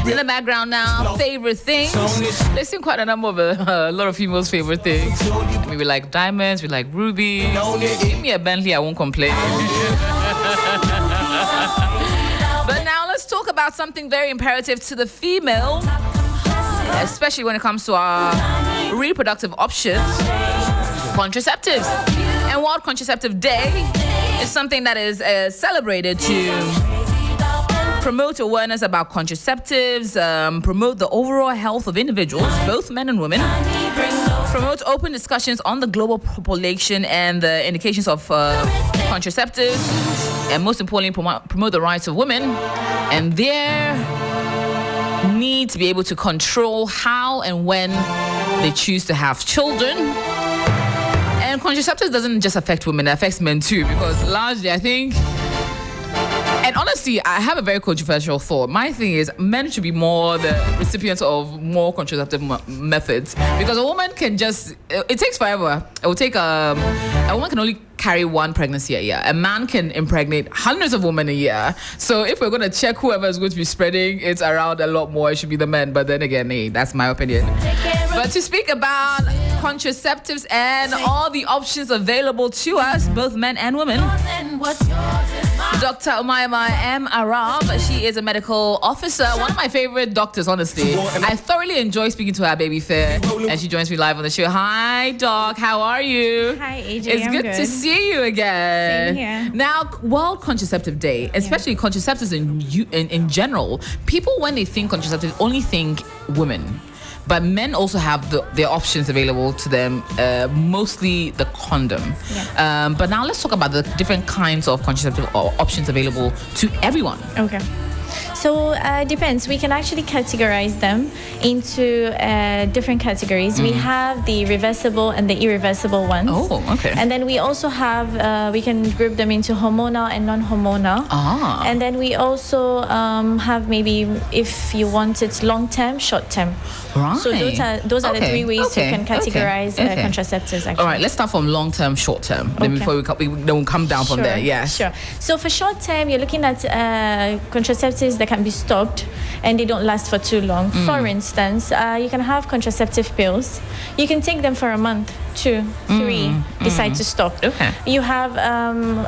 In the background now, favorite things. Listen, quite a number of a lot of females' favorite things. I mean, we like diamonds, we like rubies. Give me a Bentley, I won't complain. But now let's talk about something very imperative to the female, especially when it comes to our reproductive options, contraceptives. And World Contraceptive Day is something that is celebrated to promote awareness about contraceptives, promote the overall health of individuals, both men and women, promote open discussions on the global population and the indications of contraceptives, and most importantly, promote the rights of women and their need to be able to control how and when they choose to have children. And contraceptives doesn't just affect women, it affects men too, because largely I think, and honestly, I have a very controversial thought. My thing is, men should be more the recipients of more contraceptive methods, because a woman can just, it takes forever. It will take, a woman can only carry one pregnancy a year. A man can impregnate hundreds of women a year. So if we're going to check whoever is going to be spreading it around a lot more, it should be the men. But then again, hey, that's my opinion. But to speak about contraceptives and all the options available to us, both men and women, Dr. Omaima M. Arab, she is a medical officer, one of my favorite doctors, honestly. I thoroughly enjoy speaking to her, baby fair, and she joins me live on the show. Hi, Doc. How are you? Hi, AJ. It's good to see you again. Same here. Now, World Contraceptive Day, especially contraceptives in general, people, when they think contraceptives, only think women. But men also have their options available to them, mostly the condom. Yeah. But now let's talk about the different kinds of contraceptive options available to everyone. Okay. So it depends. We can actually categorize them into different categories. We have the reversible and the irreversible ones. Oh, okay. And then we also have, we can group them into hormonal and non-hormonal. Ah. And then we also have maybe, if you want it, long-term, short-term. Right. So those are the three ways you can categorize contraceptives, actually. All right, let's start from long-term, short-term. Then before we'll come down from there. Yes. Sure. So for short-term, you're looking at contraceptives that can be stopped and they don't last for too long. For instance, you can have contraceptive pills. You can take them for a month, 2, 3, decide to stop. Okay. You have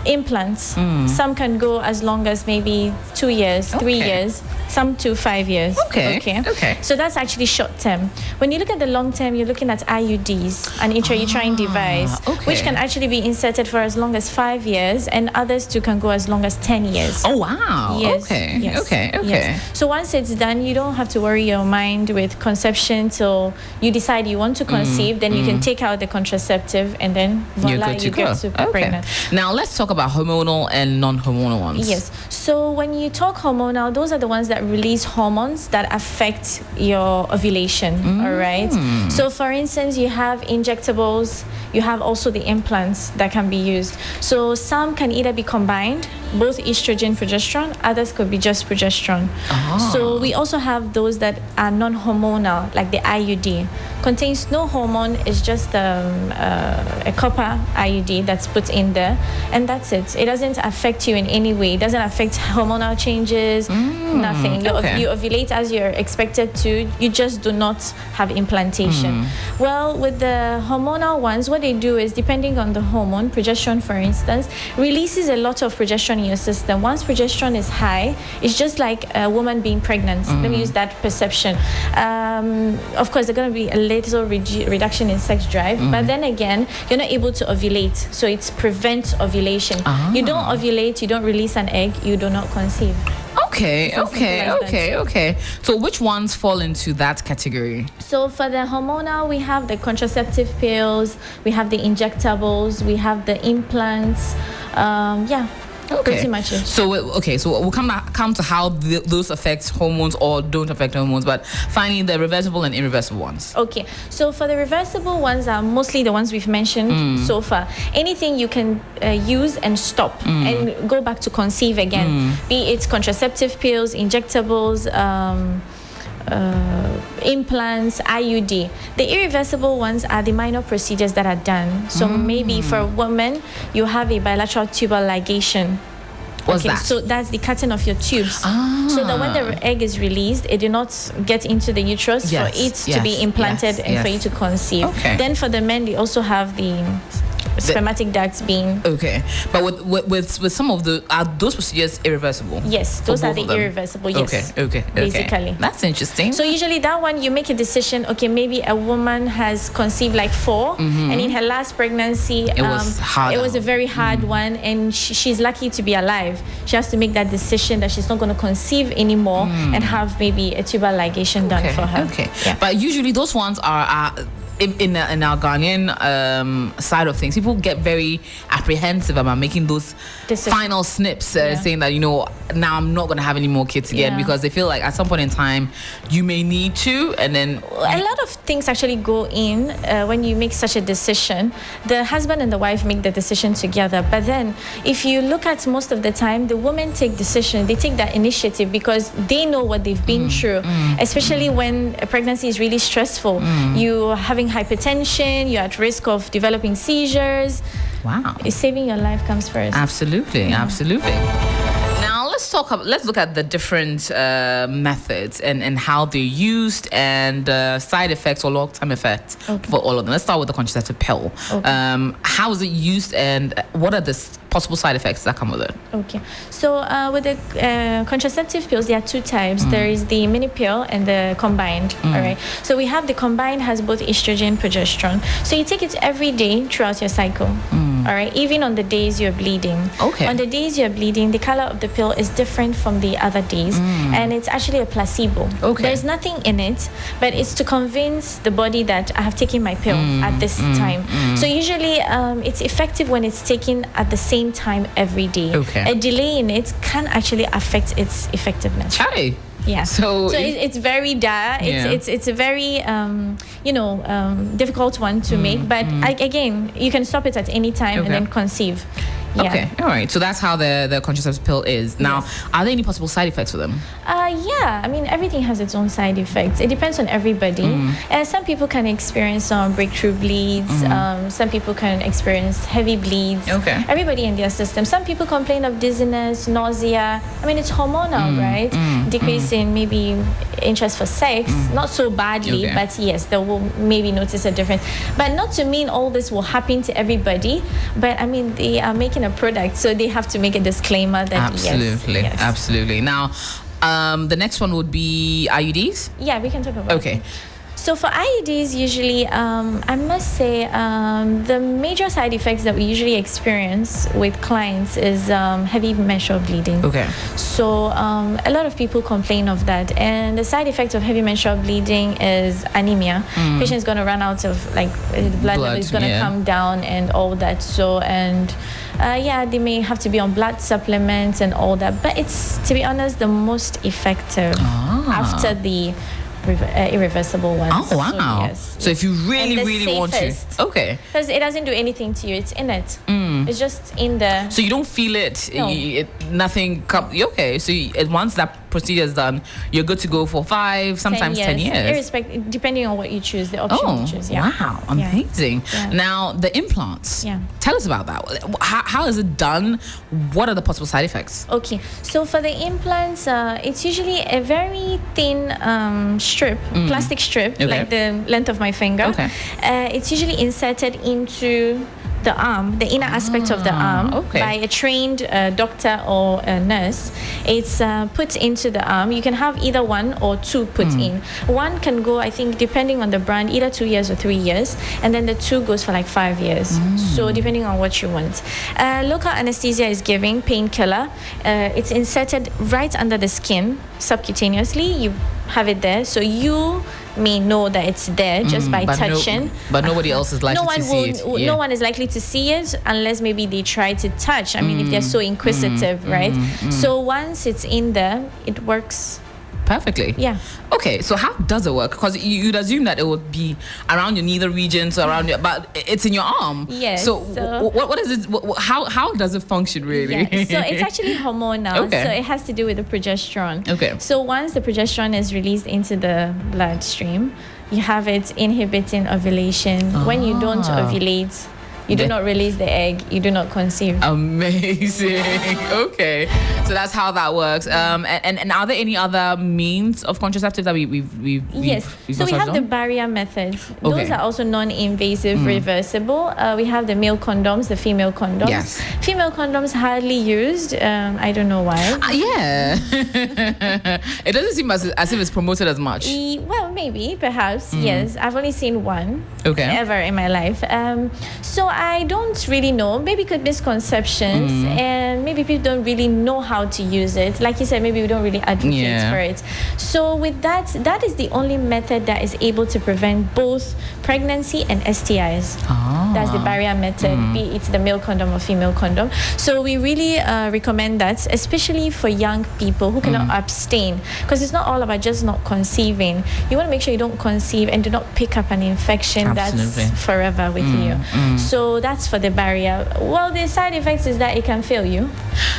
implants. Some can go as long as maybe 2 years, 3 years, some to 5 years. Okay. So that's actually short term. When you look at the long term, you're looking at IUDs, an intrauterine device, which can actually be inserted for as long as 5 years, and others too can go as long as 10 years. Oh wow. Yes. Okay. Yes. So once it's done, you don't have to worry your mind with conception till you decide you want to conceive. Then you can take out the contraceptive, and then voila, you get super pregnant. Now let's talk about hormonal and non-hormonal ones. Yes. So when you talk hormonal, those are the ones that release hormones that affect your ovulation. All right. So for instance, you have injectables, you have also the implants that can be used. So some can either be combined, both estrogen, progesterone, others could be just progesterone. So we also have those that are non-hormonal, like the IUD. Contains no hormone, it's just a copper IUD that's put in there, and that's it. It doesn't affect you in any way. It doesn't affect hormonal changes, nothing. You ovulate as you're expected to, you just do not have implantation. Well, with the hormonal ones, what they do is, depending on the hormone, progesterone for instance, releases a lot of progesterone in your system. Once progesterone is high, it's just like a woman being pregnant. Let me use that perception. Of course, there's going to be a little reduction in sex drive, but then again, you're not able to ovulate, so it prevents ovulation. You don't ovulate, you don't release an egg, you do not conceive. Okay. So which ones fall into that category? So for the hormonal, we have the contraceptive pills, we have the injectables, we have the implants. Pretty much it. So we'll come to how those affect hormones or don't affect hormones, but finally the reversible and irreversible ones. Okay, so for the reversible ones are mostly the ones we've mentioned so far. Anything you can use and stop and go back to conceive again, be it contraceptive pills, injectables, implants, IUD. The irreversible ones are the minor procedures that are done. So maybe for women, you have a bilateral tubal ligation. What's that? So that's the cutting of your tubes. So that when the egg is released, it do not get into the uterus for it to be implanted and for you to conceive. Okay. Then for the men, they also have the spermatic ducts being but with some of the are those procedures irreversible? Yes, those are the irreversible. Yes. Okay. Basically, that's interesting. So usually that one you make a decision. Okay, maybe a woman has conceived like 4, and in her last pregnancy, it was hard. It was a very hard one, and she's lucky to be alive. She has to make that decision that she's not going to conceive anymore and have maybe a tubal ligation done for her. Okay, but usually those ones are in our Ghanaian side of things, people get very apprehensive about making those final snips, saying that, now I'm not going to have any more kids again, because they feel like at some point in time you may need to, and then a lot of things actually go in when you make such a decision. The husband and the wife make the decision together, but then if you look at most of the time, the women take that initiative because they know what they've been through, especially when a pregnancy is really stressful. You having hypertension, you're at risk of developing seizures. Wow. Saving your life comes first. Absolutely. Now let's look at the different methods and how they're used and side effects or long-term effects for all of them. Let's start with the contraceptive pill. How is it used and what are the possible side effects that come with it? Okay, so with the contraceptive pills, there are 2 types. There is the mini pill and the combined. All right, so we have the combined, has both estrogen, progesterone. So you take it every day throughout your cycle. All right, even on the days you're bleeding. Okay. On the days you're bleeding, the color of the pill is different from the other days, and it's actually a placebo. Okay. There's nothing in it, but it's to convince the body that I have taken my pill at this time. So usually it's effective when it's taken at the same time every day. Okay. A delay in it can actually affect its effectiveness. Chai. Yeah. So it's very dire. It's a very difficult one to make. But again, you can stop it at any time and then conceive. Yeah. Okay, all right. So that's how the contraceptive pill is. Now, are there any possible side effects for them? Yeah. I mean, everything has its own side effects. It depends on everybody. Some people can experience some breakthrough bleeds. Some people can experience heavy bleeds. Okay. Everybody in their system. Some people complain of dizziness, nausea. I mean, it's hormonal, right? Decrease in maybe interest for sex. Not so badly, but yes, they will maybe notice a difference. But not to mean all this will happen to everybody. But I mean, they are making a product, so they have to make a disclaimer that absolutely. Now, the next one would be IUDs. Yeah, we can talk about. Okay. So for IUDs, usually, I must say, the major side effects that we usually experience with clients is heavy menstrual bleeding. Okay. So a lot of people complain of that, and the side effect of heavy menstrual bleeding is anemia. Patient is going to run out of the blood level is going to come down and all that. So they may have to be on blood supplements and all that. But it's, to be honest, the most effective after the irreversible ones. Oh, wow. So if you really want to. Okay. Because it doesn't do anything to you. It's in it. It's just in the... So you don't feel it. No. Nothing... Okay. So once that procedure is done, you're good to go for 5, sometimes 10 years. Depending on what you choose, the option you choose. Yeah. Wow. Amazing. Yeah. Now, the implants. Yeah. Tell us about that. How is it done? What are the possible side effects? Okay. So for the implants, it's usually a very thin strip, plastic strip, like the length of my finger. Okay. It's usually inserted into the arm, the inner aspect of the arm, by a trained doctor or a nurse. It's put into the arm. You can have either 1 or 2 put in. 1 can go, I think, depending on the brand, either 2 years or 3 years, and then the 2 goes for like 5 years. So depending on what you want. Local anesthesia is given, painkiller. It's inserted right under the skin, subcutaneously. You have it there, so you may know that it's there just by touching. But nobody else is likely to see it. No one is likely to see it unless maybe they try to touch. I mean, if they're so inquisitive, right? So once it's in there, it works perfectly. Yeah. Okay, so how does it work? Because you'd assume that it would be around your nether regions, but it's in your arm. Yes. So what is it? How does it function really? Yeah. So it's actually hormonal. Okay. So it has to do with the progesterone. Okay. So once the progesterone is released into the bloodstream, you have it inhibiting ovulation. When you don't ovulate, You do not release the egg. You do not conceive. Amazing. Okay, so that's how that works. And are there any other means of contraceptive that we've yes. So we have the barrier methods. Those are also non-invasive, reversible. We have the male condoms, the female condoms. Yes. Female condoms hardly used. I don't know why. Yeah. It doesn't seem as if it's promoted as much. Well, maybe, perhaps. Yes. I've only seen one. Ever in my life. So I don't really know. Maybe could misconceptions, and maybe people don't really know how to use it. Like you said, maybe we don't really advocate for it. So with that is the only method that is able to prevent both pregnancy and STIs. That's the barrier method, be it the male condom or female condom. So we really recommend that, especially for young people who cannot abstain, because it's not all about just not conceiving. You want to make sure you don't conceive and do not pick up an infection that's forever with you. So that's for the barrier. Well, the side effects is that it can fail you.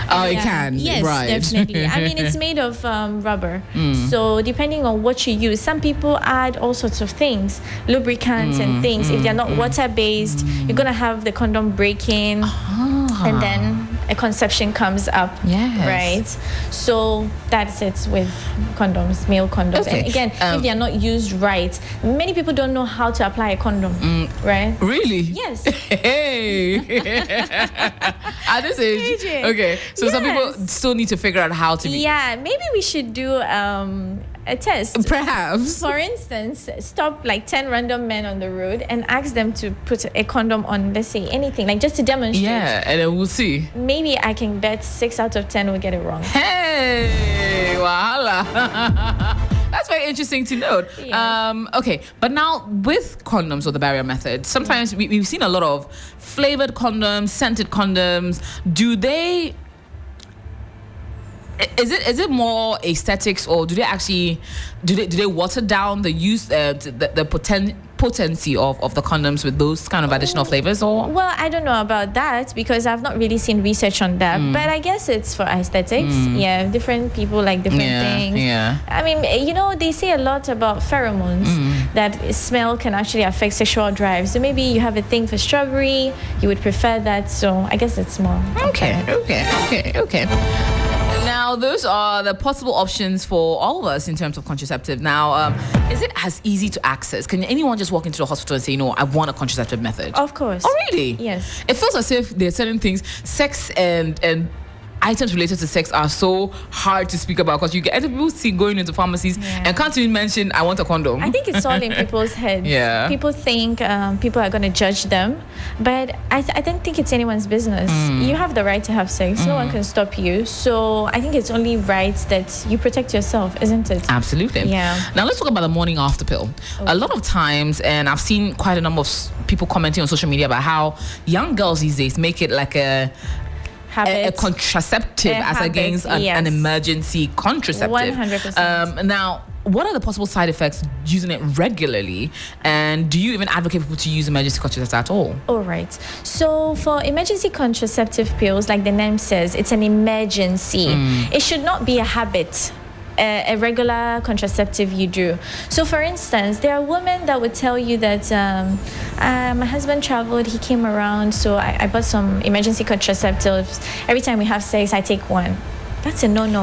It can. Yes, right. definitely. I mean, it's made of rubber. So depending on what you use, some people add all sorts of things, lubricants and things. If they're not water-based, you're going to have the condom breaking, and then a conception comes up. Right? So that's it with condoms, male condoms. And again, if they are not used right, many people don't know how to apply a condom. Right? Really? Yes. Hey. At this age. AJ. Okay. So some people still need to figure out how to be. Yeah, maybe we should do a test. Perhaps. For instance, stop like 10 random men on the road and ask them to put a condom on, let's say, anything, like just to demonstrate. Yeah, and then we'll see. Maybe I can bet 6 out of 10 will get it wrong. Hey, wahala. That's very interesting to note. Okay, but now with condoms or the barrier method, sometimes we've seen a lot of flavored condoms, scented condoms. Is it more aesthetics, or do they actually do they water down the use the potency of the condoms with those kind of additional flavors? Or well, I don't know about that because I've not really seen research on that, but I guess it's for aesthetics. Different people like different things. I mean, they say a lot about pheromones, that smell can actually affect sexual drive. So maybe you have a thing for strawberry, you would prefer that. So I guess it's more okay. Now, those are the possible options for all of us in terms of contraceptive. Now, is it as easy to access? Can anyone just walk into the hospital and say, I want a contraceptive method? Of course. Oh, really? Yes. It feels as if there are certain things, sex and items related to sex are so hard to speak about, because you get people see going into pharmacies and can't even mention, I want a condom. I think it's all in people's heads. People think people are going to judge them, but I don't think it's anyone's business. You have the right to have sex. No one can stop you. So I think it's only right that you protect yourself, isn't it? Absolutely. Yeah. Now let's talk about the morning after pill. A lot of times, and I've seen quite a number of people commenting on social media about how young girls these days make it like a contraceptive as against an emergency contraceptive. 100%. Now, what are the possible side effects using it regularly? And do you even advocate people to use emergency contraceptives at all? All right. So for emergency contraceptive pills, like the name says, it's an emergency. It should not be a habit. A regular contraceptive you do. So for instance, there are women that would tell you that my husband traveled, he came around, so I bought some emergency contraceptives. Every time we have sex, I take one. That's a no-no,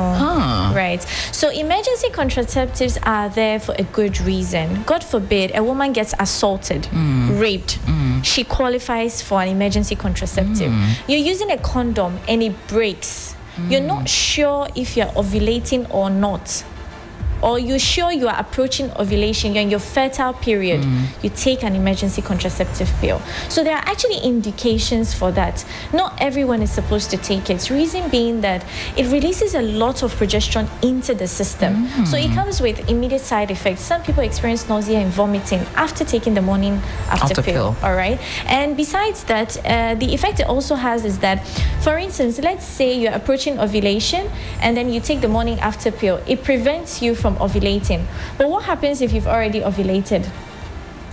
right? So emergency contraceptives are there for a good reason. God forbid a woman gets assaulted, raped. She qualifies for an emergency contraceptive. You're using a condom and it breaks. You're not sure if you're ovulating or not, or you're sure you are approaching ovulation, you're in your fertile period, you take an emergency contraceptive pill. So there are actually indications for that. Not everyone is supposed to take it. Reason being that it releases a lot of progesterone into the system. So it comes with immediate side effects. Some people experience nausea and vomiting after taking the morning after pill. All right. And besides that, the effect it also has is that, for instance, let's say you're approaching ovulation and then you take the morning after pill. It prevents you from ovulating. But what happens if you've already ovulated?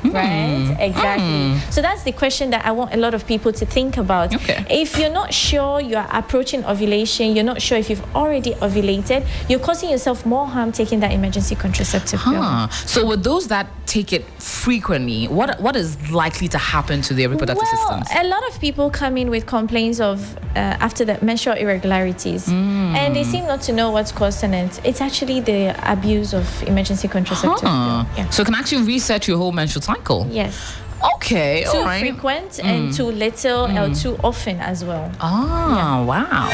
Right? Exactly. So that's the question that I want a lot of people to think about. If you're not sure you're approaching ovulation, you're not sure if you've already ovulated, you're causing yourself more harm taking that emergency contraceptive pill. So with those that take it frequently, what is likely to happen to their reproductive systems? A lot of people come in with complaints of after the menstrual irregularities, and they seem not to know what's causing it. It's actually the abuse of emergency contraceptive. Yeah. So it can actually reset your whole menstrual cycle. Yes. Okay, Too all right. frequent and too little or too often as well. Wow.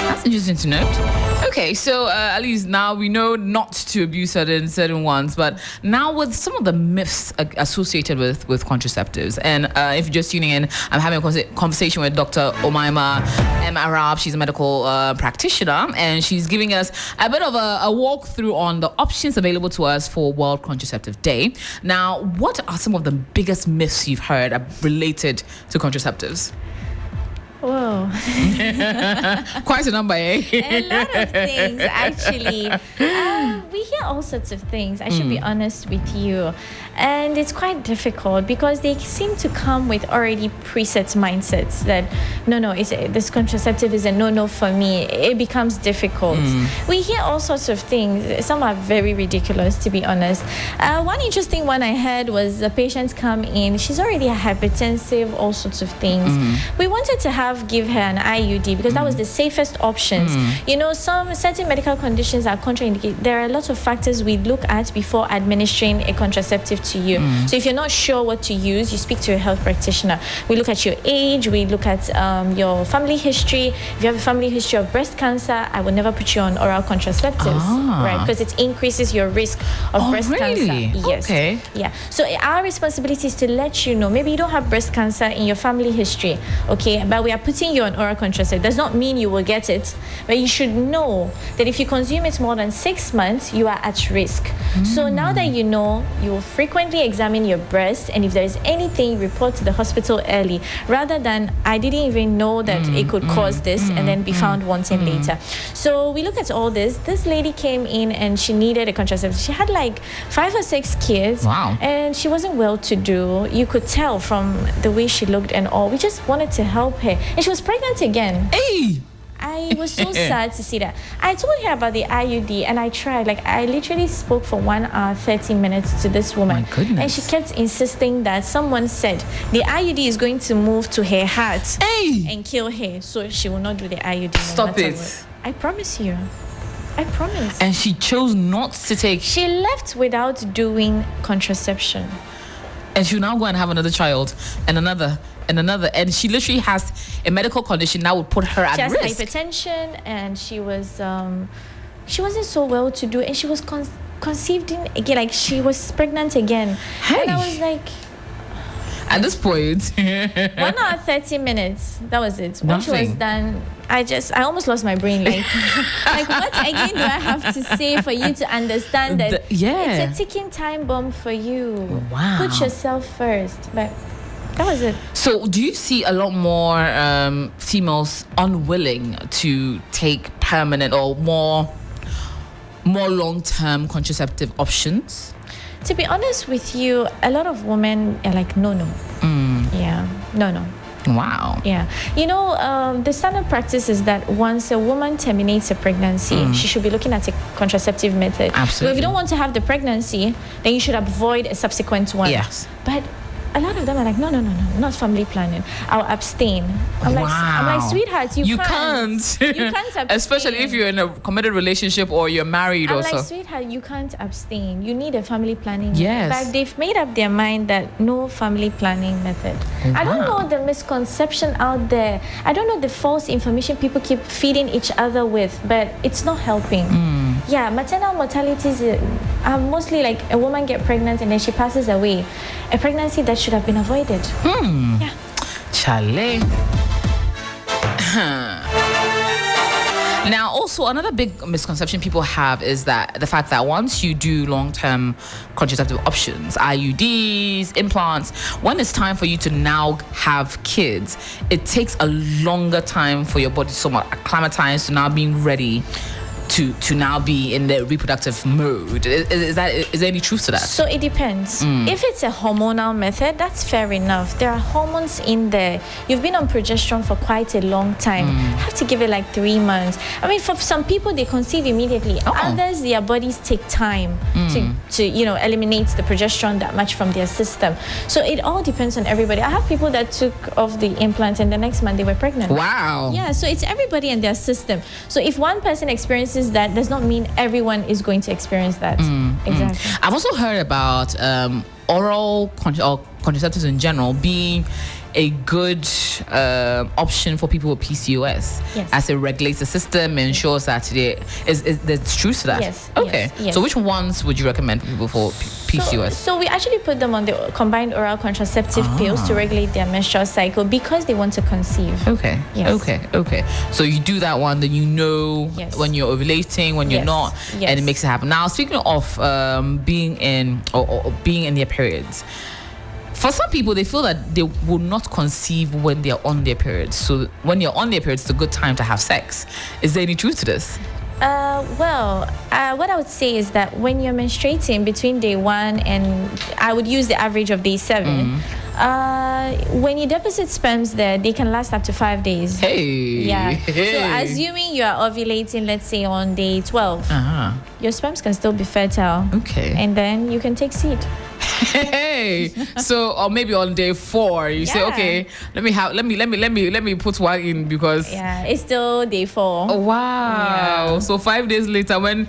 That's interesting to note. Okay, so at least now we know not to abuse certain ones, but now with some of the myths associated with contraceptives, and if you're just tuning in, I'm having a conversation with Dr. Omaima M. Arab. She's a medical practitioner, and she's giving us a bit of a walkthrough on the options available to us for World Contraceptive Day. Now, what are some of the biggest myths you've heard related to contraceptives? Whoa. Quite a number, eh? A lot of things, actually. We hear all sorts of things, I should be honest with you. And it's quite difficult because they seem to come with already preset mindsets that, no, this contraceptive is a no for me. It becomes difficult. We hear all sorts of things. Some are very ridiculous, to be honest. One interesting one I heard was the patients come in. She's already hypertensive, all sorts of things. We wanted to give her an IUD because that was the safest options. You know, some certain medical conditions are contraindicated. There are a lot of factors we look at before administering a contraceptive to you. So if you're not sure what to use, you speak to a health practitioner. We look at your age, we look at your family history. If you have a family history of breast cancer, I would never put you on oral contraceptives, right? Because it increases your risk of breast cancer. Yes. Okay. Yeah. So our responsibility is to let you know, maybe you don't have breast cancer in your family history, okay, but we are putting you on oral contraceptive. Does not mean you will get it, but you should know that if you consume it more than 6 months, you are at risk. So now that you know, you will frequently examine your breast, and if there is anything, report to the hospital early, rather than I didn't even know that it could cause this and then be found wanting later. So we look at all this. This lady came in and she needed a contraceptive. She had like 5 or 6 kids. Wow. And she wasn't well to do. You could tell from the way she looked and all. We just wanted to help her. And she was pregnant again. Hey! I was so sad to see that. I told her about the IUD and I tried. Like, I literally spoke for 1 hour, 30 minutes to this woman. My goodness. And she kept insisting that someone said the IUD is going to move to her heart and kill her. So she will not do the IUD. Stop it. What. I promise you. I promise. And she chose not to take. She left without doing contraception. And she'll now go and have another child and another. And she literally has a medical condition that would put her at risk. She has hypertension, and she wasn't so well to do, and she was conceived in again, like she was pregnant again. Hey. And I was like, at this point, 1 hour 30 minutes. That was it. When she was done, I almost lost my brain. Like, like what again do I have to say for you to understand that it's a ticking time bomb for you? Wow. Put yourself first. But that was it. So do you see a lot more females unwilling to take permanent or more long-term contraceptive options? To be honest with you, a lot of women are like, no. Yeah, no. Wow. Yeah. You know, the standard practice is that once a woman terminates a pregnancy, she should be looking at a contraceptive method. Absolutely. So if you don't want to have the pregnancy, then you should avoid a subsequent one. Yes. But a lot of them are like, no, not family planning. I'll abstain. I'm like, sweetheart, you can't. You can't abstain. Especially if you're in a committed relationship or you're married I'm also. like, sweetheart, you can't abstain. You need a family planning Yes. method. But they've made up their mind that no family planning method. Wow. I don't know the misconception out there. I don't know the false information people keep feeding each other with, but it's not helping. Yeah, maternal mortalities are mostly like a woman get pregnant and then she passes away. A pregnancy that should have been avoided. Yeah. Chale. Now, also another big misconception people have is that the fact that once you do long-term contraceptive options, IUDs, implants, when it's time for you to now have kids, it takes a longer time for your body to somewhat acclimatize to now being ready to now be in the reproductive mode. Is there any truth to that? So it depends. If it's a hormonal method, that's fair enough. There are hormones in there. You've been on progesterone for quite a long time. You have to give it like 3 months. I mean, for some people, they conceive immediately. Others, their bodies take time to eliminate the progesterone that much from their system. So it all depends on everybody. I have people that took off the implant and the next month they were pregnant. Wow. Yeah, so it's everybody and their system. So if one person experiences that, does not mean everyone is going to experience that. Exactly. I've also heard about oral or contraceptives in general being a good option for people with PCOS, as it regulates the system and ensures that there's truth to that. Yes. Okay. Yes. So which ones would you recommend for people for PCOS? So we actually put them on the combined oral contraceptive pills to regulate their menstrual cycle because they want to conceive. Okay. Yes. Okay. So you do that one, then you know when you're ovulating, when you're not, and it makes it happen. Now, speaking of being in or being in their periods. For some people, they feel that they will not conceive when they're on their periods. So when you're on their periods, it's a good time to have sex. Is there any truth to this? What I would say is that when you're menstruating between day 1 and I would use the average of day 7, when you deposit sperms there, they can last up to 5 days. Hey. So assuming you are ovulating, let's say on day 12, your sperms can still be fertile. Okay. And then you can take seed. Hey, so or maybe on day 4 you say, okay, let me put one in because it's still day 4. Oh, wow. So 5 days later, when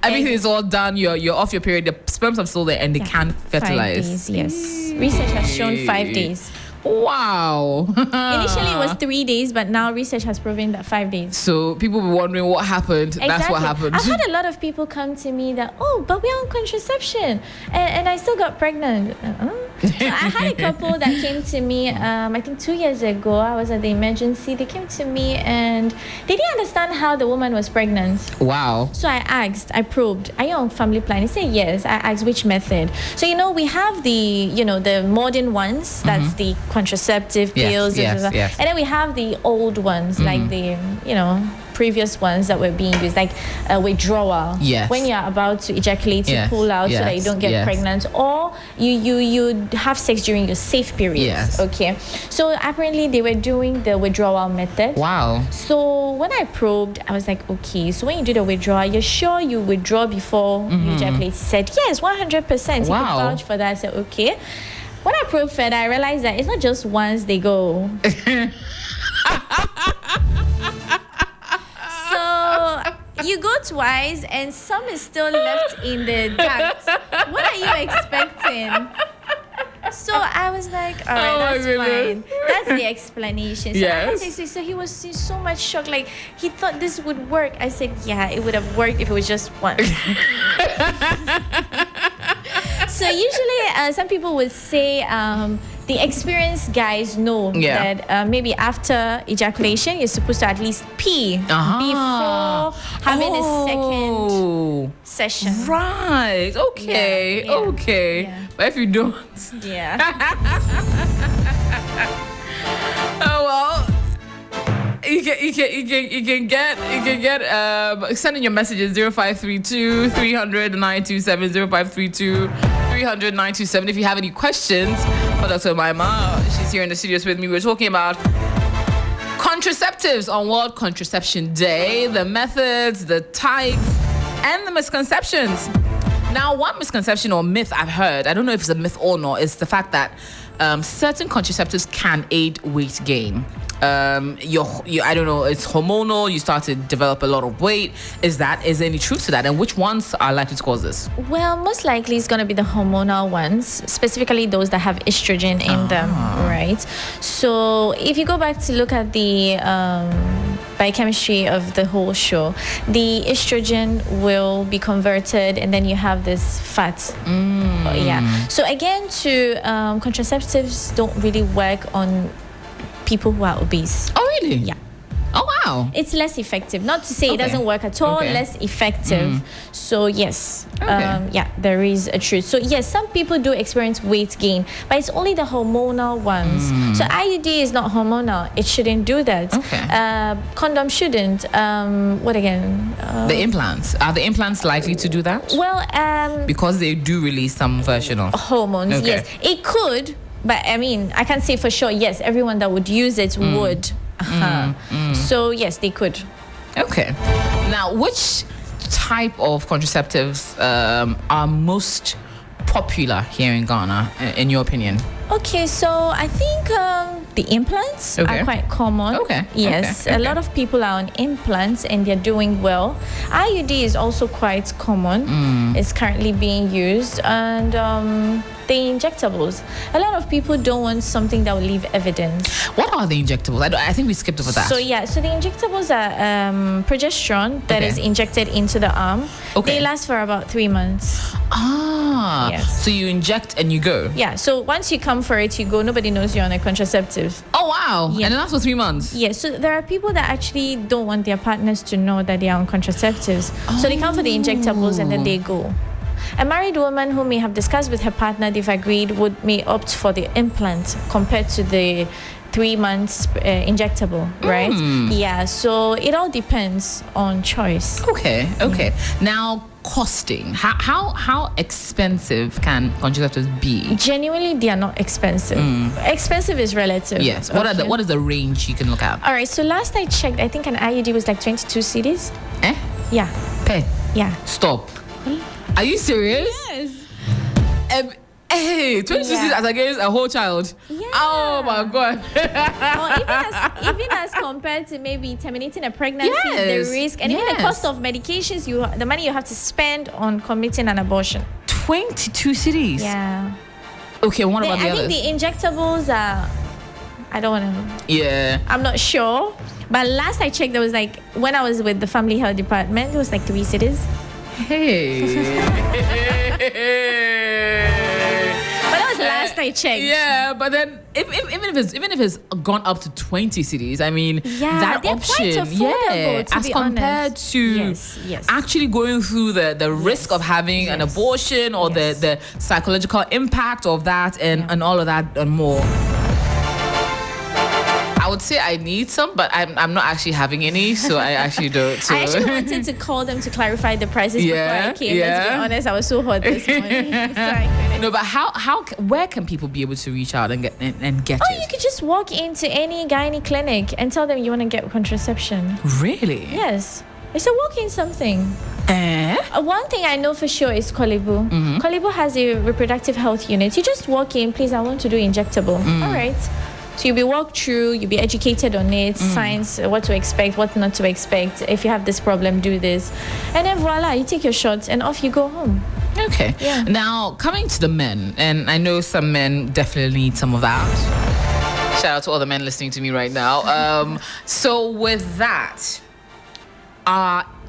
everything is all done, you're off your period, the sperms are still there and they can fertilize. 5 days, yes. Research has shown 5 days. Wow. Initially it was 3 days, but now research has proven that 5 days. So people were wondering what happened. Exactly. That's what happened. I've had a lot of people come to me that, but we're on contraception and I still got pregnant. So I had a couple that came to me, I think 2 years ago. I was at the emergency. They came to me and they didn't understand how the woman was pregnant. Wow. So I probed, are you on family planning? He said yes. I asked which method. So we have the modern ones, that's the contraceptive pills, yes. and then we have the old ones, like the previous ones that were being used, like withdrawal. Yes. When you're about to ejaculate, you pull out so that you don't get pregnant, or you have sex during your safe period. Yes. Okay. So apparently they were doing the withdrawal method. Wow. So when I probed, I was like, okay, so when you do the withdrawal, you're sure you withdraw before you ejaculate? He said, yes, 100%. He could vouch for that. I said, okay. When I probed further, I realized that it's not just once they go. So you go twice and some is still left in the duct. What are you expecting? So I was like, all right, that's fine. That's the explanation. So so he was in so much shock. Like, he thought this would work. I said, yeah, it would have worked if it was just once. So usually some people would say the experienced guys know that maybe after ejaculation you're supposed to at least pee before having a second session. Right. Okay. Okay. Yeah. But if you don't, oh well. You can get send in your messages 0532 300 927 0532 300 927 if you have any questions for Dr. Omaima. She's here in the studios with me. We're talking about contraceptives on World Contraception Day, the methods, the types, and the misconceptions. Now, one misconception or myth I've heard, I don't know if it's a myth or not, is the fact that certain contraceptives can aid weight gain. I don't know, it's hormonal, you start to develop a lot of weight. Is there any truth to that? And which ones are likely to cause this? Well, most likely it's going to be the hormonal ones, specifically those that have estrogen in them, right? So if you go back to look at the biochemistry of the whole show, the estrogen will be converted and then you have this fat. So again, contraceptives don't really work on people who are obese. Oh, really? Yeah. Oh, wow. It's less effective. Not to say it doesn't work at all, less effective. So, yes, there is a truth. So, yes, some people do experience weight gain, but it's only the hormonal ones. So, IUD is not hormonal. It shouldn't do that. Condom shouldn't. What again? The implants. Are the implants likely to do that? Well, because they do release some version of hormones, yes. It could, but I mean, I can't say for sure, yes, everyone that would use it would. So, yes, they could. Okay. Now, which type of contraceptives are most popular here in Ghana, in your opinion? Okay, so I think the implants are quite common. Yes, a lot of people are on implants and they're doing well. IUD is also quite common. It's currently being used. And the injectables. A lot of people don't want something that will leave evidence. What are the injectables? I think we skipped over that. So the injectables are progesterone that is injected into the arm. They last for about 3 months. Yes. So you inject and you go. Yeah. So once you come for it, you go. Nobody knows you're on a contraceptive. Oh wow! Yeah. And it lasts for 3 months. Yes. So there are people that actually don't want their partners to know that they are on contraceptives. So they come for the injectables and then they go. A married woman who may have discussed with her partner, they've agreed, may opt for the implant compared to the 3 months injectable, right? Yeah. So it all depends on choice. Okay. Now, costing. How expensive can contraceptives be? Genuinely, they are not expensive. Expensive is relative. Yes. What is the range you can look at? All right. So last I checked, I think an IUD was like 22 cedis. Yeah. Pay. Yeah. Stop. Are you serious? Yes. Hey, 22 cedis as against a whole child. Yeah. Oh my God. Or even as compared to maybe terminating a pregnancy, the risk, and even the cost of medications, the money you have to spend on committing an abortion. 22 cedis. Yeah. Okay, what about the others? I think the injectables are. I don't want to. Yeah. I'm not sure, but last I checked, there was like when I was with the family health department, it was like 3 cedis. Hey. But that was last I checked. Yeah, but then even if it's gone up to 20 cedis, I mean that option, as compared to actually going through the risk of having an abortion or the psychological impact of that and all of that and more. I would say I need some, but I'm not actually having any, so I actually don't. So. I actually wanted to call them to clarify the prices before I came. Let's be honest, I was so hot this morning, so I couldn't. No, but where can people be able to reach out and get it? You could just walk into any gynae clinic and tell them you want to get contraception. Really? Yes. It's a walk-in something. One thing I know for sure is Kolibu. Kolibu has a reproductive health unit. You just walk in, please, I want to do injectable. All right. So you'll be walked through, you'll be educated on it, signs, what to expect, what not to expect. If you have this problem, do this. And then voila, you take your shots and off you go home. Okay. Yeah. Now, coming to the men, and I know some men definitely need some of that. Shout out to all the men listening to me right now. So with that,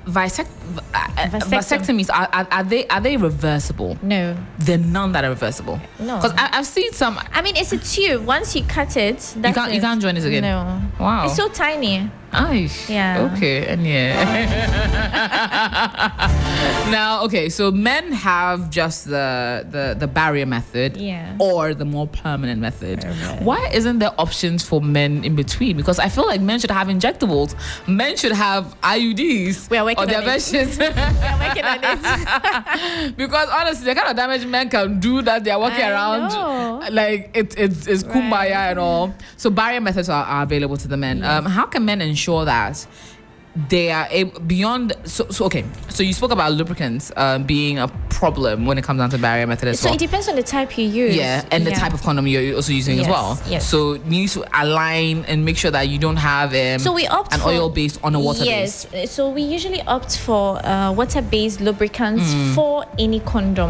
vasectomies, are they reversible? No. They're none that are reversible? No. Because I've seen some. I mean, it's a tube. Once you cut it, that's you can't join it again? No. Wow. It's so tiny. Yeah. Okay. And now, okay, so men have just the barrier method or the more permanent method. Right. Why isn't there options for men in between? Because I feel like men should have injectables. Men should have IUDs. We are working on their versions. We are working on it. Because honestly, the kind of damage men can do that they are walking around like it's kumbaya and all. So barrier methods are available to the men. How can men ensure that they are able beyond so you spoke about lubricants being a problem when it comes down to barrier method as well. So it depends on the type you use. And the type of condom you're also using as well. So you need to align and make sure that you don't have so we opt an oil based on a water base. So we usually opt for water based lubricants for any condom.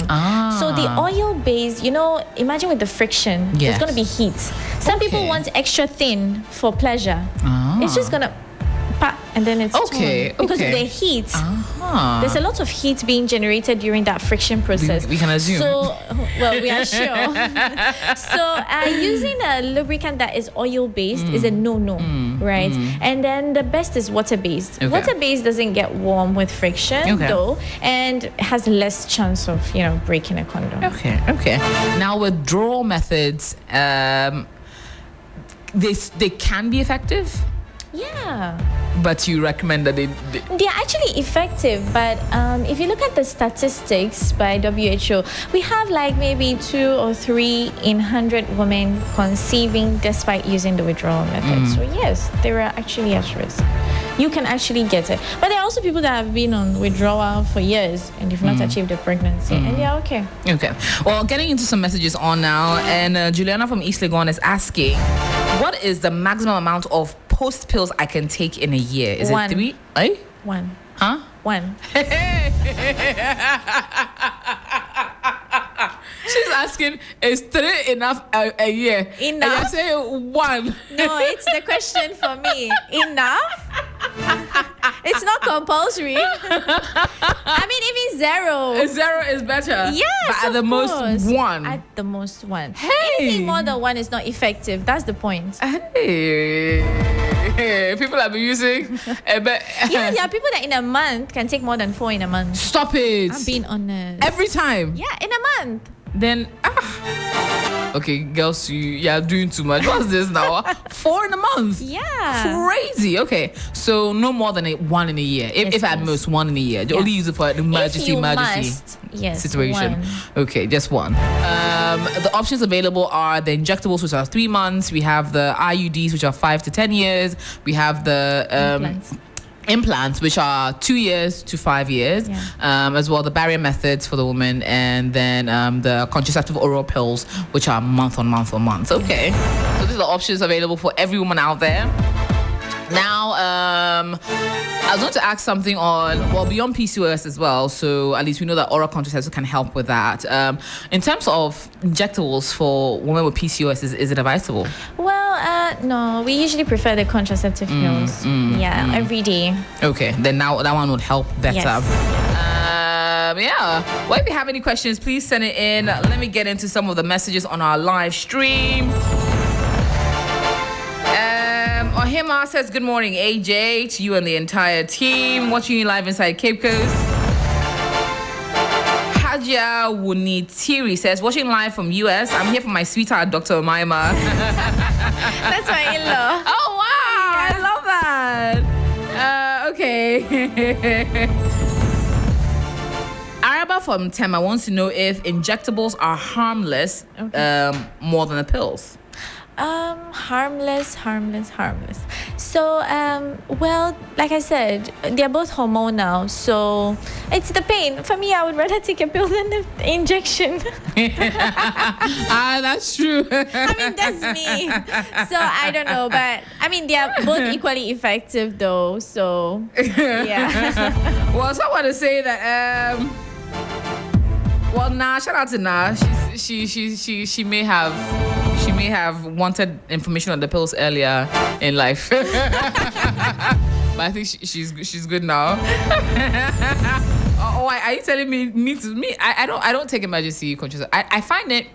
So the oil based, imagine with the friction, there's going to be heat. Some people want extra thin for pleasure. It's just going to and then it's torn because of the heat. There's a lot of heat being generated during that friction process. We can assume. So, well, we are sure. So, using a lubricant that is oil-based is a no-no, right? And then the best is water-based. Okay. Water-based doesn't get warm with friction, though, and has less chance of, breaking a condom. Okay. Now, withdrawal methods, they can be effective. Yeah. But you recommend that they're actually effective, but if you look at the statistics by WHO, we have like maybe 2 or 3 in 100 women conceiving despite using the withdrawal method. So yes, they were actually at risk. You can actually get it, but there are also people that have been on withdrawal for years and they've not achieved a pregnancy, and they're okay. Okay. Well, getting into some messages on now, and Juliana from East Legon is asking, what is the maximum amount of post pills I can take in a year? Is it 3? Eh? 1. Huh? 1. She's asking, is 3 enough a year? Enough? And I say 1. No, it's the question for me. Enough? It's not compulsory. I mean, even 0. 0 is better. Yes, but at the most 1. At the most 1. Hey. Anything more than 1 is not effective. That's the point. Hey. People have been using there are people that in a month can take more than 4 in a month. Stop it. I'm being honest. Every time. Yeah, in a month. Then okay, girls, you are doing too much. What's this now? 4 in a month. Yeah. Crazy. Okay, so no more than 1 in a year. If at most 1 in a year, you only use it for an emergency situation. 1. Okay, just 1. The options available are the injectables, which are 3 months. We have the IUDs, which are 5 to 10 years. We have the implants, which are 2 years to 5 years, as well the barrier methods for the woman, and then the contraceptive oral pills, which are month on month. Okay, so these are the options available for every woman out there. Now, I was going to ask something on, beyond PCOS as well, so at least we know that oral contraceptives can help with that. In terms of injectables for women with PCOS, is it advisable? Well, no, we usually prefer the contraceptive pills. Every day. Okay, then now that one would help better. Yes. Well, if you have any questions, please send it in. Let me get into some of the messages on our live stream. Ohima says, good morning, AJ, to you and the entire team. Watching you live inside Cape Coast. Hajia Wunitiri says, watching live from US. I'm here for my sweetheart, Dr. Omaima. That's my in-law. Oh, wow. I love that. Okay. Araba from Tema wants to know if injectables are harmless more than the pills. Harmless. So, well, like I said, they're both hormonal, so it's the pain. For me, I would rather take a pill than the injection. That's true. I mean, that's me. So, I don't know, but I mean, they are both equally effective, though, so, yeah. Well, so I want to say that, shout out to Na. She may have wanted information on the pills earlier in life, but I think she's good now. Are you telling me? I don't take emergency contraceptives. I find it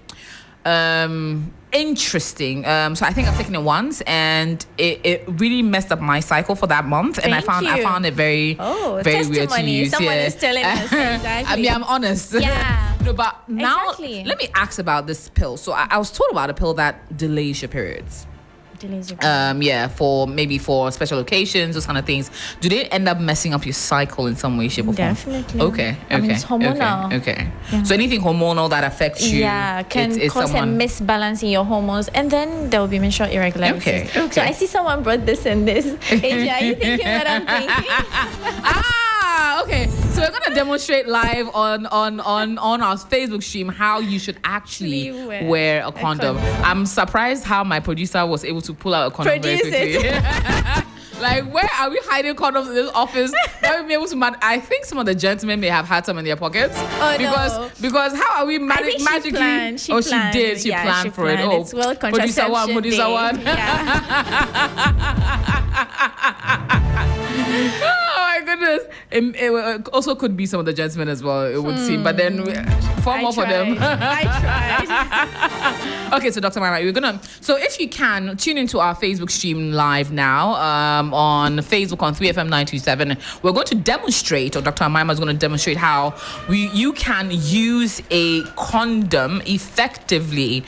interesting. So I think I've taken it once, and it really messed up my cycle for that month, and I found it very weird to use. Someone is telling us exactly. I mean, I'm honest. Yeah. No, but now Exactly. let me ask about this pill. So I was told about a pill that delays your periods. For special occasions, those kind of things. Do they end up messing up your cycle in some way, shape, or form? Definitely. Okay. I mean, it's hormonal. Okay. Yeah. So anything hormonal that affects you, can cause a misbalance in your hormones, and then there will be menstrual irregularities. Okay. So I see someone brought this and this. AJ, are you thinking what I'm thinking? Okay. So we're gonna demonstrate live on our Facebook stream how you should actually wear a condom. I'm surprised how my producer was able to pull out a condom very quickly. Like, where are we hiding condoms in this office? That we be able to I think some of the gentlemen may have had some in their pockets. Because how are we magically? She planned. She did. She planned for it. It's World Contraception Producer one. Yeah. Oh my my goodness. It also could be some of the gentlemen as well, it would seem. But then, far more for them. I tried. Okay, so Dr. Omaima, so if you can, tune into our Facebook stream live now on Facebook on 3FM 927. We're going to demonstrate, or Dr. Omaima is going to demonstrate how you can use a condom effectively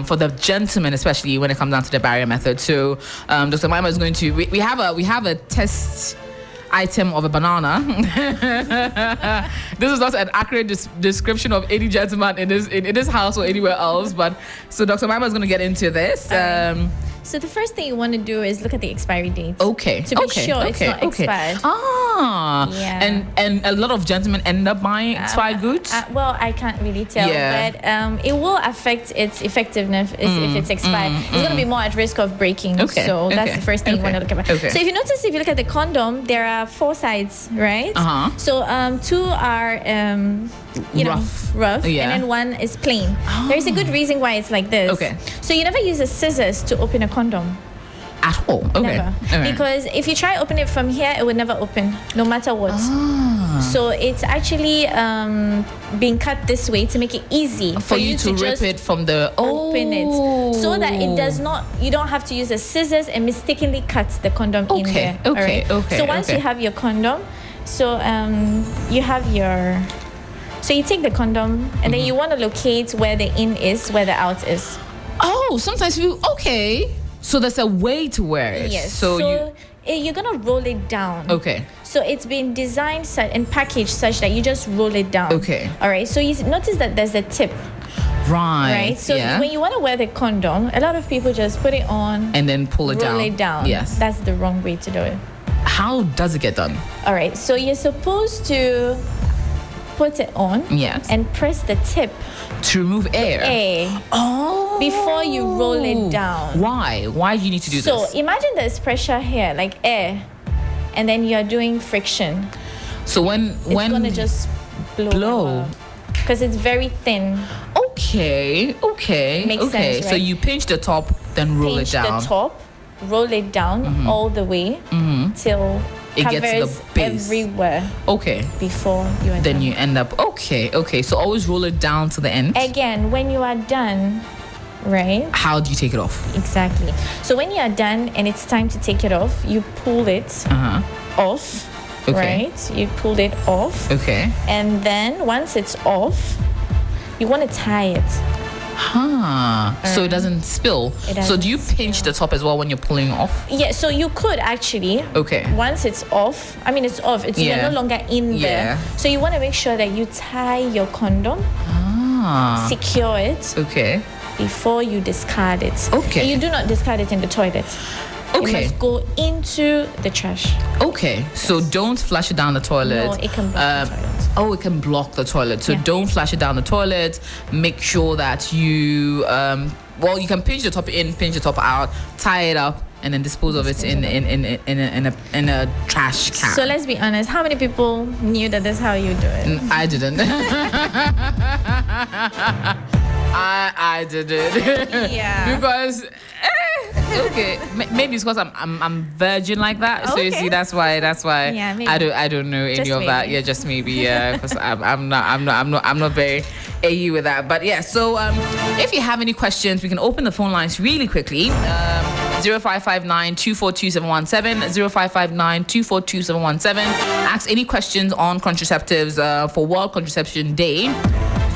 for the gentlemen, especially when it comes down to the barrier method. So Dr. Omaima is going to, we have a test item of a banana. This is not an accurate description of any gentleman in this house or anywhere else, but so Dr. Omaima is going to get into this. So the first thing you want to do is look at the expiry date. Okay. To be sure it's not expired. Yeah. And a lot of gentlemen end up buying expired goods. Well, I can't really tell, but it will affect its effectiveness if it's expired. It's going to be more at risk of breaking. So that's the first thing you want to look at. So if you look at the condom, there are 4 sides, right? So 2 are rough, and then 1 is plain. There's a good reason why it's like this. So you never use a scissors to open a condom. At all? Never. Because if you try open it from here, it would never open, no matter what. So it's actually being cut this way to make it easy for you to rip it from the open it, so that it does not. You don't have to use a scissors and mistakenly cut the condom in there. So once you have your condom, so you have your. So you take the condom and then you want to locate where the in is, where the out is. Oh, sometimes so there's a way to wear it. Yes. So you're gonna roll it down. So it's been designed and packaged such that you just roll it down. All right. So you notice that there's a tip. Right. So when you want to wear the condom, a lot of people just put it on and then pull it down. Roll it down. Yes. That's the wrong way to do it. How does it get done? All right. So you're supposed to put it on. Yes. And press the tip to remove air. Before you roll it down. Why do you need to do this? So imagine there's pressure here, like air, and then you're doing friction. So when it's gonna just blow because it's very thin. Makes sense, right? So you pinch the top, then roll it down. Pinch the top, roll it down all the way till it covers gets the base everywhere. Before you are then done. you end up so always roll it down to the end. Again, when you are done, right? How do you take it off? Exactly. So when you are done and it's time to take it off, you pull it off. Right? You pulled it off. And then once it's off, you want to tie it. So it doesn't spill. So do you pinch the top as well when you're pulling off? Yeah, so you could actually. Once it's off, it's off. You're no longer in there. So you want to make sure that you tie your condom, secure it. Before you discard it. And you do not discard it in the toilet. It must go into the trash. So don't flush it down the toilet. No, it can block the toilet. It can block the toilet. So don't flush it down the toilet. Make sure that you you can pinch the top in, pinch the top out, tie it up, and then dispose of it in a trash can. So let's be honest. How many people knew that that's how you do it? I didn't. I did it. Because maybe it's because I'm virgin like that. So you see, that's why I don't know any of that. Yeah, just maybe because I'm not very AU with that. But yeah, so if you have any questions, we can open the phone lines really quickly. 0559-242-717, 0559-242-717. Ask any questions on contraceptives for World Contraception Day.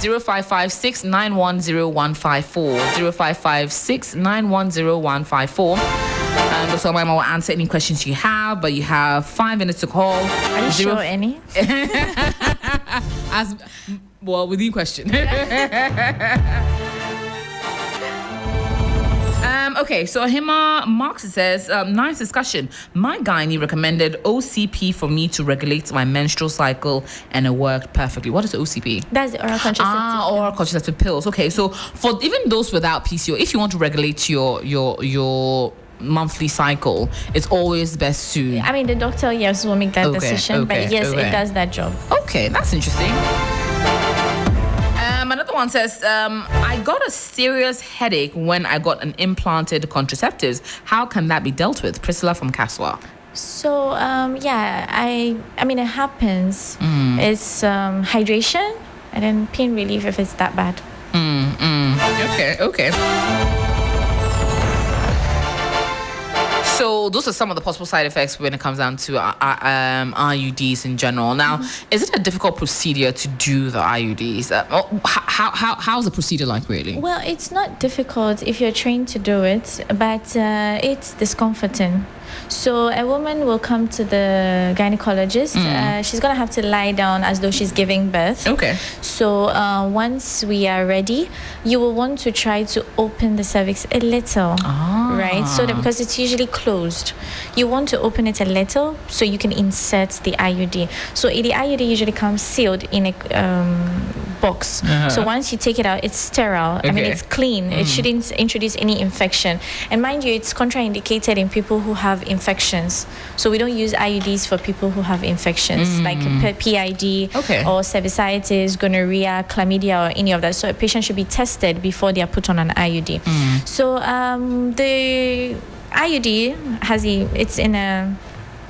0556-910-154, 0556-910-154. Dr. Omaima will answer any questions you have, but you have 5 minutes to call. Are you sure any? As well, within question. So Hima Marx says, nice discussion. My gynae recommended OCP for me to regulate my menstrual cycle, and it worked perfectly. What is OCP? That's the oral contraceptive. Oral contraceptive pills. So for even those without PCO, if you want to regulate your monthly cycle, it's always best to. The doctor will make that decision, but yes, it does that job. That's interesting. Another one says, I got a serious headache when I got an implanted contraceptives. How can that be dealt with? Priscilla from Kaswa. So yeah, I mean it happens. It's hydration and then pain relief if it's that bad. Okay. So those are some of the possible side effects when it comes down to IUDs in general. Now, is it a difficult procedure to do the IUDs? How's the procedure like, really? Well, it's not difficult if you're trained to do it, but it's discomforting. So a woman will come to the gynecologist. She's gonna have to lie down as though she's giving birth. Okay. So once we are ready, you will want to try to open the cervix a little, right? So that because it's usually closed, you want to open it a little so you can insert the IUD. So the IUD usually comes sealed in a box. So once you take it out, it's sterile. I mean, it's clean. It shouldn't introduce any infection. And mind you, it's contraindicated in people who have infections. So we don't use IUDs for people who have infections like PID or cervicitis, gonorrhea, chlamydia, or any of that. So a patient should be tested before they are put on an IUD. So the IUD it's in a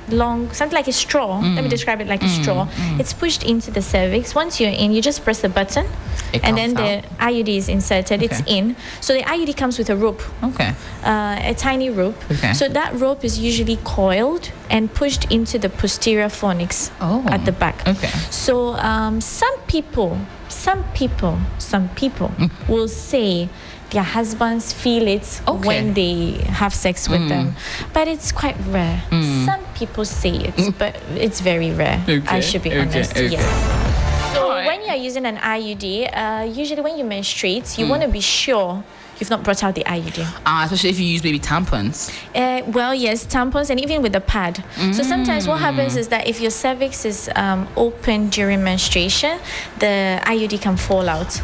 long, something like a straw. Let me describe it like a straw. It's pushed into the cervix. Once you're in, you just press the button and then the IUD is inserted. It's in. So the IUD comes with a rope. A tiny rope. So that rope is usually coiled and pushed into the posterior fornix at the back. So some people will say their husbands feel it when they have sex with them, but it's quite rare. Some people say it, but it's very rare. I should be honest. Yes. So when you're using an IUD, usually when you menstruate, you want to be sure you've not brought out the IUD. Especially if you use maybe tampons. Well, yes, tampons, and even with the pad. So sometimes what happens is that if your cervix is open during menstruation, the IUD can fall out.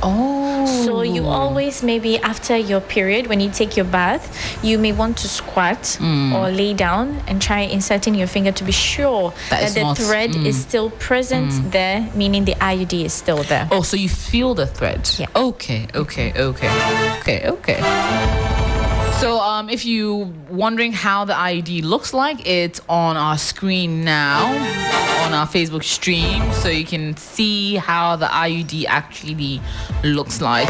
So you always, maybe after your period, when you take your bath, you may want to squat or lay down and try inserting your finger to be sure that the thread is still present there, meaning the IUD is still there. So you feel the thread. Yeah. Okay. So if you're wondering how the IUD looks like, it's on our screen now on our Facebook stream, so you can see how the IUD actually looks like.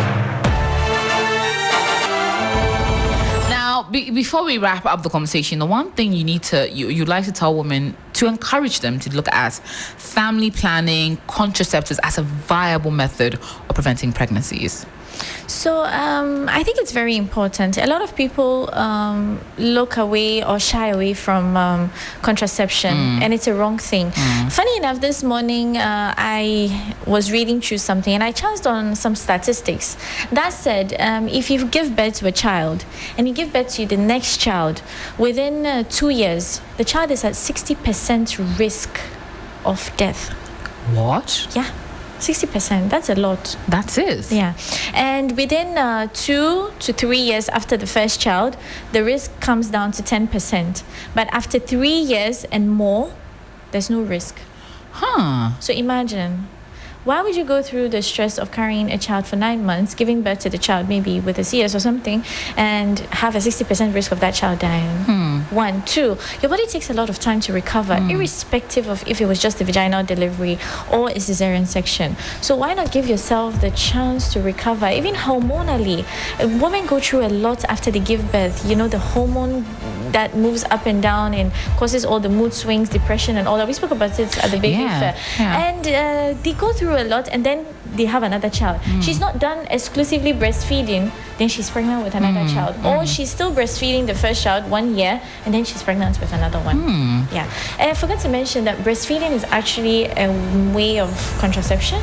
Now, before we wrap up the conversation, the one thing you'd like to tell women to encourage them to look at family planning, contraceptives as a viable method of preventing pregnancies. So I think it's very important. A lot of people look away or shy away from contraception, and it's a wrong thing. Funny enough, this morning I was reading through something and I chanced on some statistics that said if you give birth to a child and you give birth to the next child, within 2 years, the child is at 60% risk of death. What? Yeah. 60%, that's a lot. That is. Yeah. And within 2 to 3 years after the first child, the risk comes down to 10%. But after 3 years and more, there's no risk. So imagine, why would you go through the stress of carrying a child for 9 months, giving birth to the child maybe with a CS or something, and have a 60% risk of that child dying? 1, 2, your body takes a lot of time to recover, irrespective of if it was just a vaginal delivery or a cesarean section. So why not give yourself the chance to recover? Even hormonally, women go through a lot after they give birth. You know, the hormone that moves up and down and causes all the mood swings, depression and all that. We spoke about it at the baby fair. And they go through a lot, and then they have another child. She's not done exclusively breastfeeding, then she's pregnant with another child. Or she's still breastfeeding the first child 1 year, and then she's pregnant with another one. Yeah. And I forgot to mention that breastfeeding is actually a way of contraception.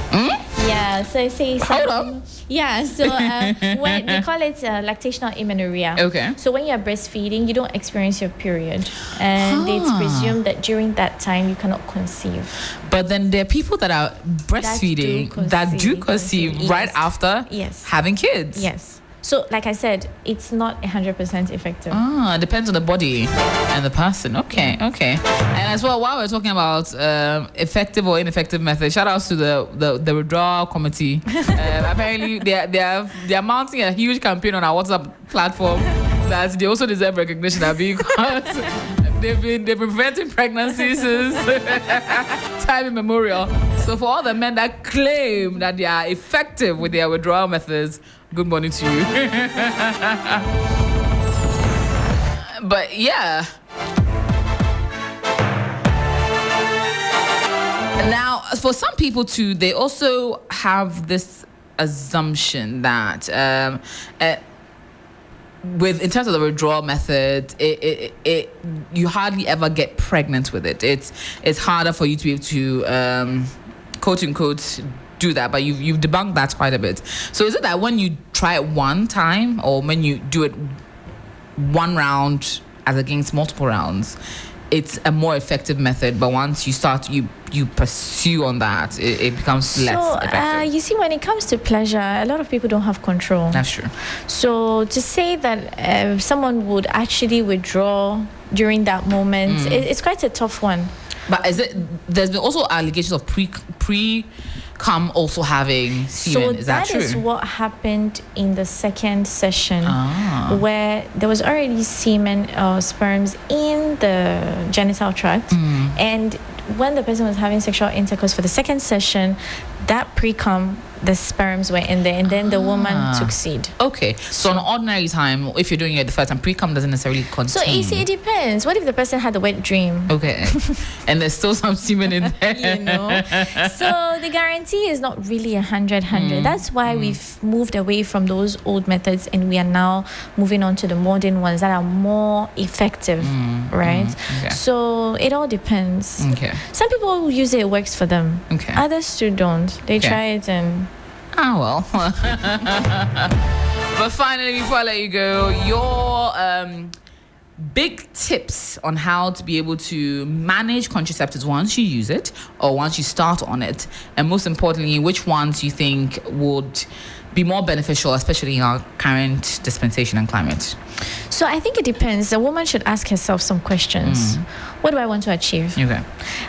Yeah, so I say something. Yeah, so when they call it lactational amenorrhea. So when you're breastfeeding, you don't experience your period, and it's presumed that during that time you cannot conceive. But then there are people that are breastfeeding that do conceive right after having kids. Yes. So, like I said, it's not 100% effective. It depends on the body and the person. Okay. And as well, while we're talking about effective or ineffective methods, shout outs to the withdrawal committee. Apparently, they are mounting a huge campaign on our WhatsApp platform that they also deserve recognition because they've been preventing pregnancies since time immemorial. So for all the men that claim that they are effective with their withdrawal methods, good morning to you. But yeah. Now, for some people too, they also have this assumption that in terms of the withdrawal method, you hardly ever get pregnant with it. It's harder for you to be able to quote unquote do that, but you've debunked that quite a bit. So is it that when you try it one time, or when you do it one round as against multiple rounds, it's a more effective method, but once you start, you pursue on that, it becomes less effective? You see, when it comes to pleasure, a lot of people don't have control. That's true. So to say that someone would actually withdraw during that moment, it's quite a tough one. But there's been also allegations of pre-cum also having semen. Is that true? So that is what happened in the second session, where there was already semen or sperms in the genital tract, and when the person was having sexual intercourse for the second session, that pre-cum, the sperms were in there, and then the woman took seed. Okay, so on ordinary time, if you're doing it the first time, pre-cum doesn't necessarily contain. So you see, it depends. What if the person had a wet dream? Okay, and there's still some semen in there. So the guarantee is not really 100. That's why we've moved away from those old methods, and we are now moving on to the modern ones that are more effective, right? Okay. So it all depends. Okay. Some people use it works for them. Okay. Others too don't. They try it and... well. But finally, before I let you go, your big tips on how to be able to manage contraceptives once you use it or once you start on it, and most importantly, which ones you think would be more beneficial, especially in our current dispensation and climate? So I think it depends. A woman should ask herself some questions. What do I want to achieve? Okay.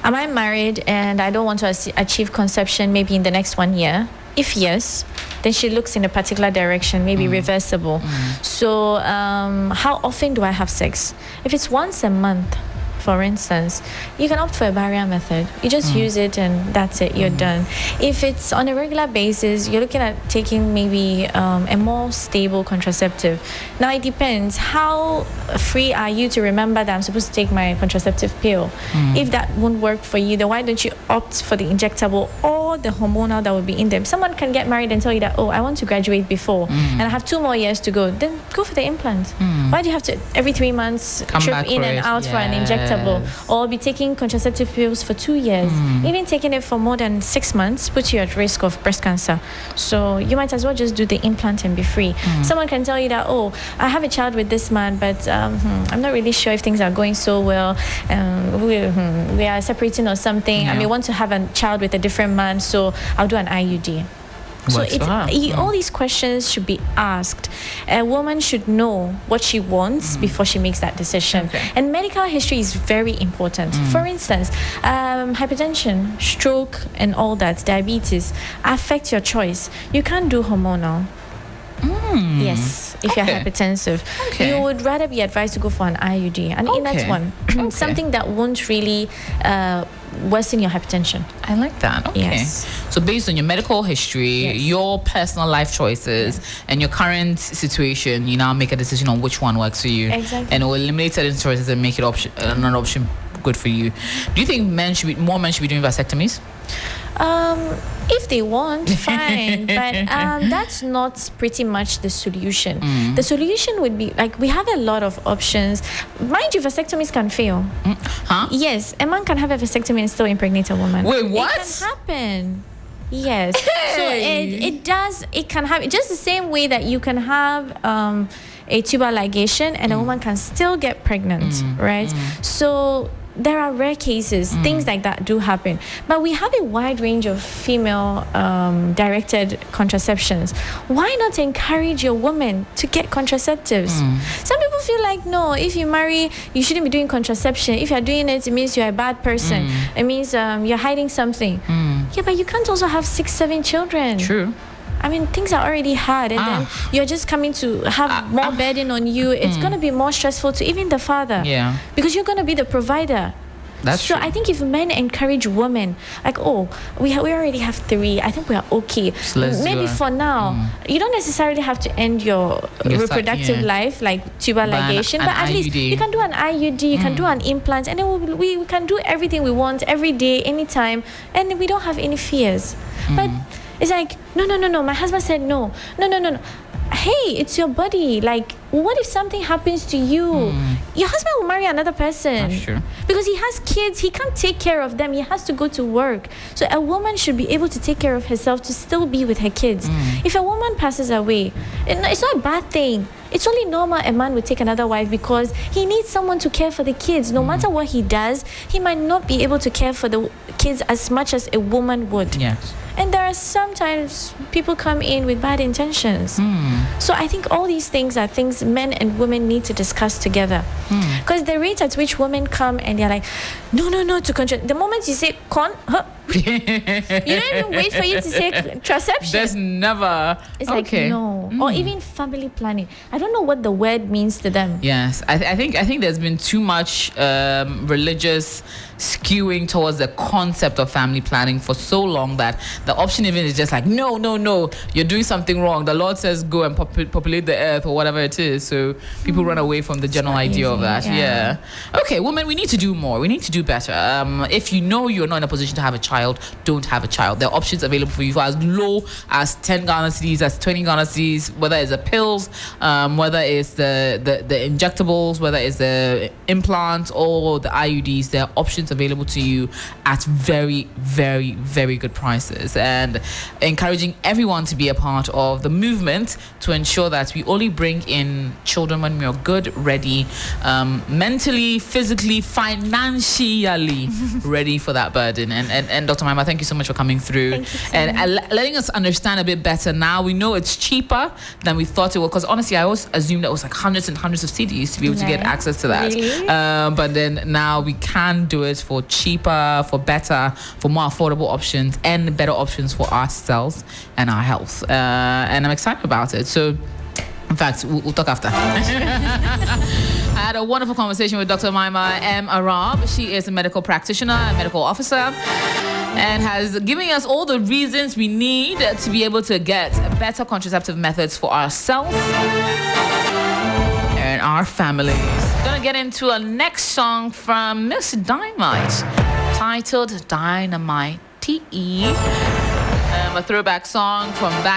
Am I married and I don't want to achieve conception maybe in the next 1 year? If yes, then she looks in a particular direction, maybe reversible. So how often do I have sex? If it's once a month, for instance, you can opt for a barrier method. You just use it and that's it, you're done. If it's on a regular basis, you're looking at taking maybe a more stable contraceptive. Now it depends. How free are you to remember that I'm supposed to take my contraceptive pill? If that won't work for you, then why don't you opt for the injectable or the hormonal that will be in them? Someone can get married and tell you that, oh, I want to graduate before and I have 2 more years to go. Then go for the implant. Why do you have to every 3 months trip in and out for an injectable? Or be taking contraceptive pills for 2 years? Even taking it for more than 6 months puts you at risk of breast cancer. So you might as well just do the implant and be free. Someone can tell you that, oh, I have a child with this man, but I'm not really sure if things are going so well. We are separating or something. I may want to have a child with a different man, so I'll do an IUD. So all these questions should be asked. A woman should know what she wants before she makes that decision. Okay. And medical history is very important. For instance, hypertension, stroke, and all that, diabetes, affect your choice. You can't do hormonal. Yes, if you're hypertensive. You would rather be advised to go for an IUD, an inert one. Something that won't really worsen your hypertension. I like that. Okay. Yes. So based on your medical history, your personal life choices, and your current situation, you now make a decision on which one works for you. Exactly. And it will eliminate certain choices and make it an option good for you. Do you think more men should be doing vasectomies? If they want, fine, but that's not pretty much the solution. The solution would be, like, we have a lot of options. Mind you, vasectomies can fail. Yes, a man can have a vasectomy and still impregnate a woman. Wait, what? It can happen. Yes. So it can happen just the same way that you can have a tubal ligation and a woman can still get pregnant, right? So there are rare cases, things like that do happen. But we have a wide range of female directed contraceptions. Why not encourage your woman to get contraceptives? Some people feel like, no, if you marry, you shouldn't be doing contraception. If you're doing it, it means you're a bad person. It means you're hiding something. Yeah, but you can't also have 6, 7 children. True. I mean, things are already hard, and then you're just coming to have more burden on you. It's going to be more stressful to even the father. Yeah. Because you're going to be the provider. That's so true. I think if men encourage women, like, oh, we already have 3, I think we are okay. So maybe for now, you don't necessarily have to end your reproductive life, like tubal ligation, but at least you can do an IUD, you can do an implant, and then we can do everything we want every day, anytime, and we don't have any fears. But it's like, no, my husband said no. Hey, it's your body. Like, what if something happens to you? Your husband will marry another person. That's true. Because he has kids, he can't take care of them. He has to go to work. So a woman should be able to take care of herself to still be with her kids. If a woman passes away, it's not a bad thing. It's only normal a man would take another wife because he needs someone to care for the kids. No matter what he does, he might not be able to care for the kids as much as a woman would. Yes. And there are sometimes people come in with bad intentions. So I think all these things are things men and women need to discuss together. Because the rate at which women come and they're like, no, to control. The moment you say you don't even wait for you to say contraception. There's never. It's like no, or even family planning. I don't know what the word means to them. Yes, I think there's been too much religious skewing towards the concept of family planning for so long that the option even is just like no, you're doing something wrong. The Lord says go and populate the earth or whatever it is. So people run away from the general idea of that. Yeah. Okay, women, we need to do more. We need to do better. If you know you're not in a position to have a child, don't have a child. There are options available for you for as low as 10 Ghana cedis, as 20 Ghana cedis, whether it's the pills, whether it's the injectables, whether it's the implants or the IUDs. There are options available to you at very, very, very good prices, and encouraging everyone to be a part of the movement to ensure that we only bring in children when we are good, ready, mentally, physically, financially ready for that burden. And Dr. Omaima, thank you so much for coming through and letting us understand a bit better. Now we know it's cheaper than we thought it was, because honestly I always assumed that it was like hundreds and hundreds of CDs to be able to get access to that. Really? But then now we can do it for cheaper, for better, for more affordable options and better options for ourselves and our health. And I'm excited about it. So in fact, we'll talk after. I had a wonderful conversation with Dr. Omaima M. Arab. She is a medical practitioner and medical officer and has given us all the reasons we need to be able to get better contraceptive methods for ourselves and our families. Gonna get into a next song from Miss Dynamite titled Dynamite TE. A throwback song from back